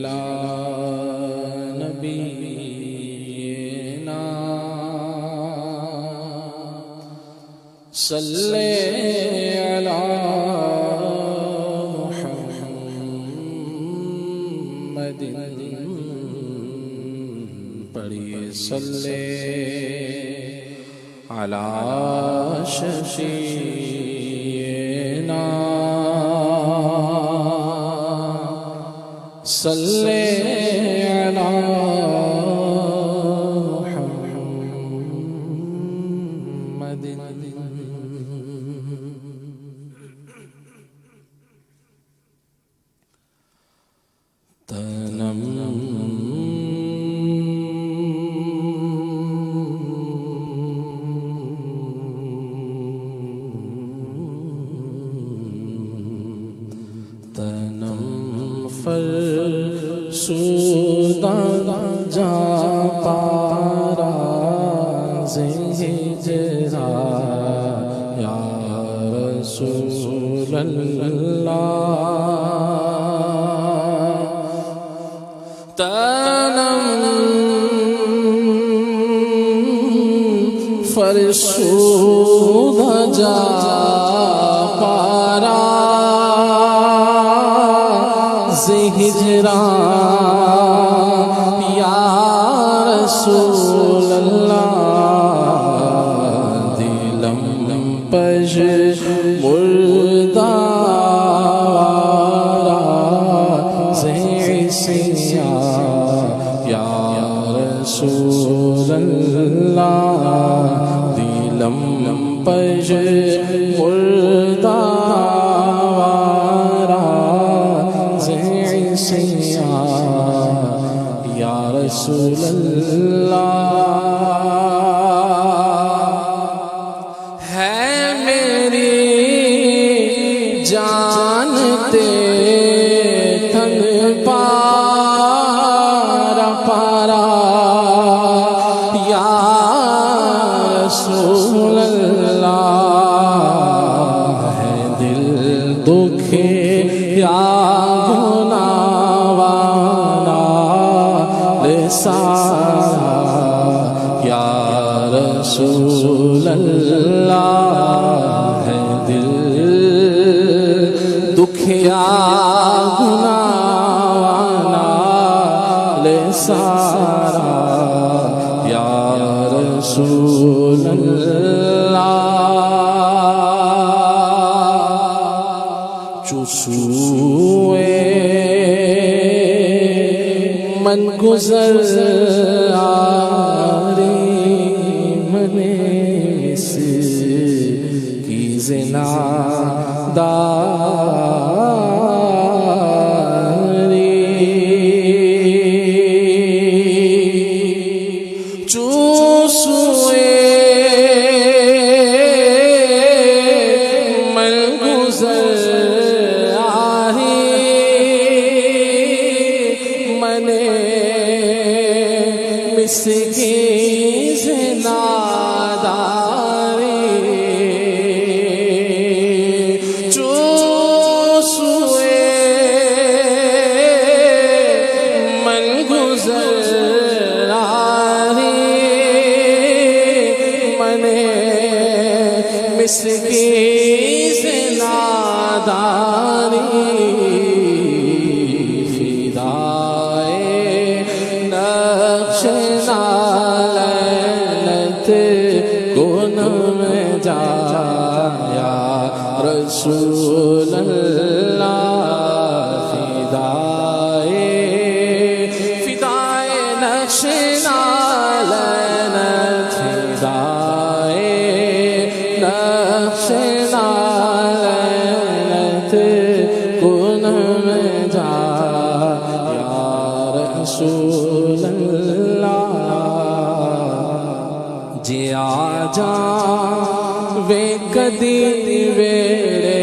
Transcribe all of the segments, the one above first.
على نبينا صلی علی محمد پڑھیے صلی علی شفیعنا صلی علی محمد تنم فرسودہ جا پارا ہجرا یا رسول اللہ تنم فرسودہ جا پارا ہجران یا رسول اللہ دلم پج مردارا زیسیا یا رسول اللہ دلم پج یا رسول اللہ ہے میری جان تن پارا پارا یا رسول اللہ ہے دل دکھے یا یا رسول اللہ ہے دل دکھیا گناہوانا لے سارا یا رسول اللہ چوسوئے من گزر آری منیس کی زناداری چوسوئے من گزر آری منے مسکی زناداری چوسوئے من گزر آری منے مسکی زناداری یا رسول اللہ فدائے نقش نالنت فدائے نقش نالنت کن میں جا یا رسول اللہ جی آجا وے کدی ویڑے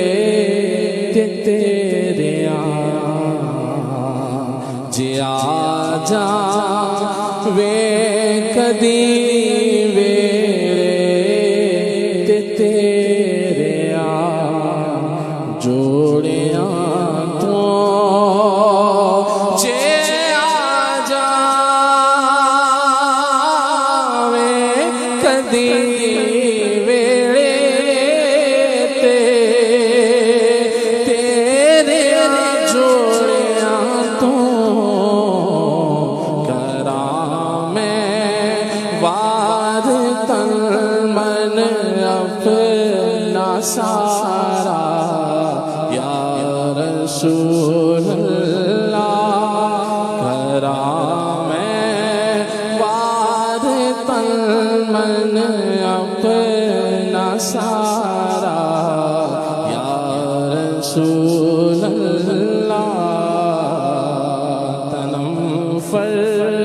تیرے جی آجا وے کدی ویڑے تیرے جوڑیاں تو جے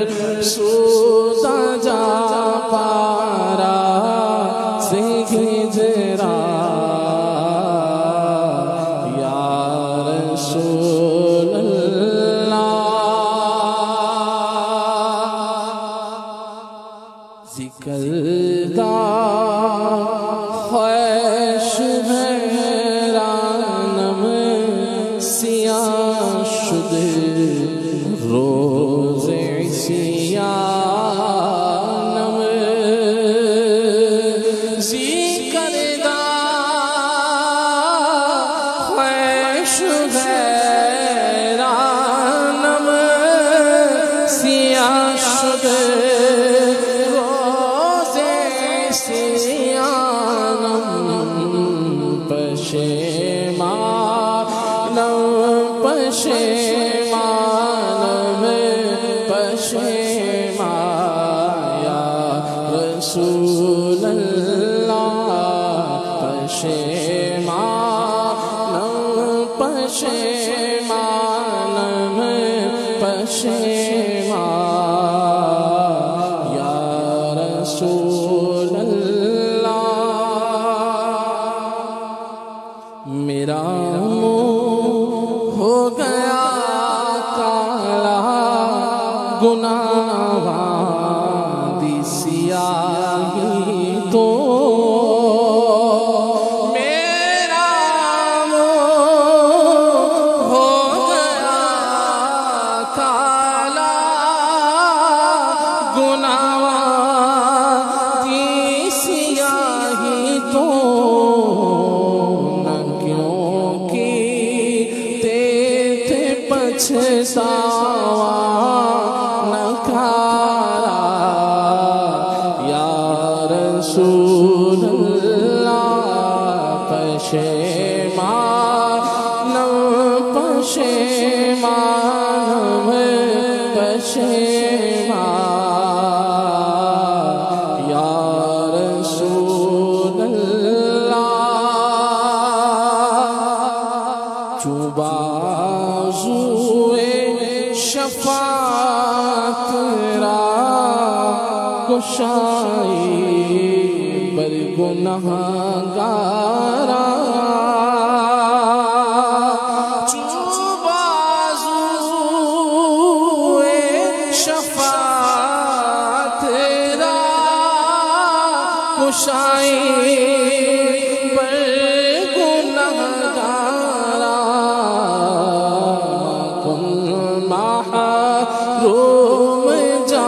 فرسودہ جا پارا سے ہجرا یا رسول اللہ ذکر دا خوش حیرانم سیاہ شد روز عصیانم ذکر دا خوش حیرانم سیاہ شد پشیمانم پشیمان یا رسول اللہ پشیمانم پشیمانم پشیمان یا رسول اللہ میرا ہو گیا کالا گناہاں دی سیاہی تو میرا ہو گیا کالا گناہاں دی سیاہی تو پچھتاوا نہ کھارا یا رسول اللہ پشیمانم پشیمانم پشیمان یا رسول اللہ شفاعت را گشائی بر گنہگارا بازوئے شفاعت را گشائی بر گنہگارا روم جا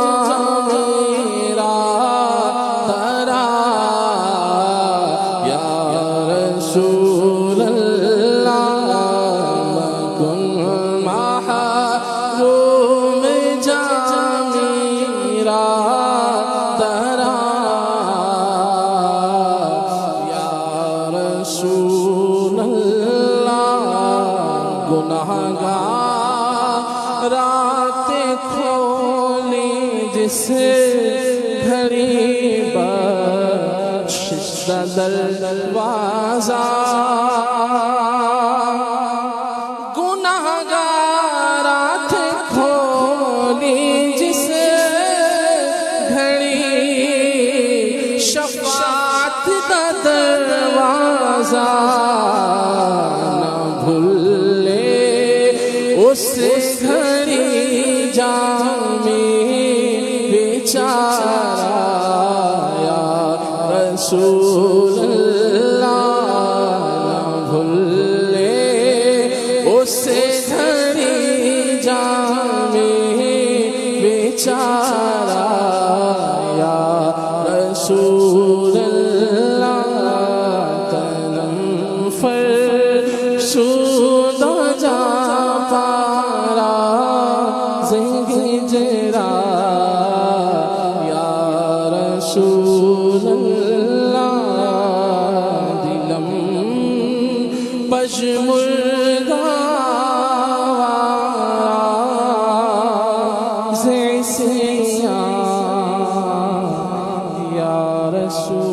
میرا ترا یا رسول اللہ کن محروم جا میرا ترا یا رسول اللہ گنہگار رات کھولی جس گھڑی بخشش دروازہ گنہگار رات کھولی جس گھڑی شفاعت دا دروازہ نہ بھولے اس گھڑی جامی بیچارہ یا رسول اللہ نہ بھولے اس گھڑی جامی بیچارہ یا رسول اللہ تنم فرسودہ جا پارا ہجرا یا رسول اللہ دلم پشمردہ یا رسول